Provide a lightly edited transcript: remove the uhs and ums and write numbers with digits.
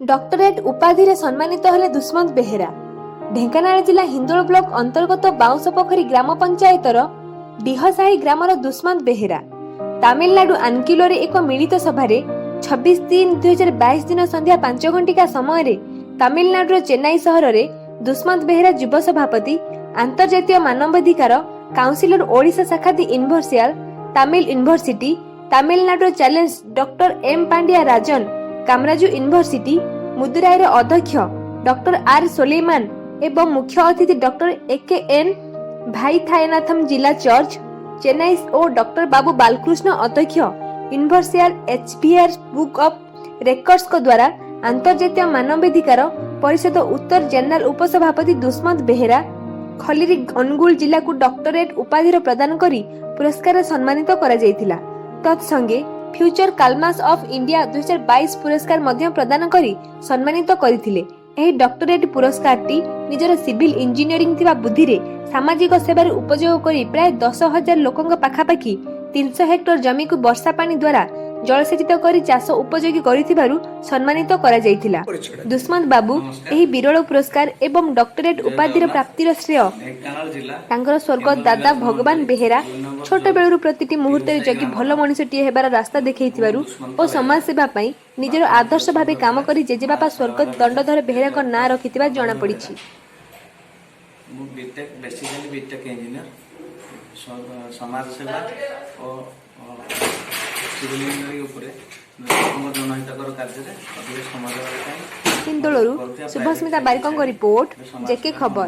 Doctorate उपाधि सम्मानित हेले दुष्मंत बेहेरा। ढेंकानाल जिला हिंदोल ब्लॉक अंतर्गत बाउंसपोखरी ग्राम पंचायतर डीहसाही ग्रामर दुष्मंत बेहेरा तमिलनाडु आनकिलोरे एक मिलित सभारे 26/3/2022 दिन संध्या 5 घंटिका समय तमिलनाडुर चेन्नई सहर में दुष्मंत बेहेरा युव सभापति अंतर्जातीय मानवाधिकार काउंसिलर ओडिशा शाखा the universal Tamil university Tamil Nadu challenge doctor M Pandya Rajan Kamaraj university मुदुराईर अध्यक्ष डॉक्टर आर सोलेमान एवं मुख्य अतिथि डॉक्टर AKN भाई थायनाथम जिला चर्च चेन्नई और डॉक्टर बाबू बालकृष्ण अध्यक्ष यूनिवर्सियल HBR बुक ऑफ रेकॉर्ड्स को द्वारा अंतर्जातीय मानवाधिकार परिषद उत्तर जनरल उपसभापति दुष्मंत बेहेरा खलीरी अनुगुल जिला को डॉक्टरेट उपाधि प्रदान करी पुरस्कार सम्मानित करा जायतिला। तत्संगे फ्यूचर कालमास ऑफ इंडिया 2022 पुरस्कार मध्य प्रदान करी सम्मानित करथिले। एही डॉक्टरेट पुरस्कारटी निजर सिविल इंजीनियरिंग थिबा बुद्धि रे सामाजिक सेवार उपयोग करी प्राय 10,000 लोकंक पाखापाखि 300 हेक्टर जमी को वर्षा पानी द्वारा जलसेचित करी चाष उपयोगी करिथिबारु सम्मानित करा जायतिला। दुष्मंत बाबू एही विरल पुरस्कार एवं डॉक्टरेट उपाधि प्राप्तिर श्रेय तांकर स्वर्गत दादा भगवान बेहेरा छोट बेलुरु प्रतिटी मुहूर्त जगी भल मनुष्यटीए हेबार रास्ता देखैथिबारु ओ समाज सेवा पई निजर आदर्श भाबे काम करी जेजेबापा स्वर्गत दंडधर बेहेरा को नाम रखिथिबा जणा पड़िछि। बेसिकली बीटेक इंजीनियर समाज सेवा और सिविल इंजीनियरिंग उपरे जनहितकर कार्य अधिक समाज हिंदोलरू शुभस्मिता बारिकंग रिपोर्ट जेके खबर।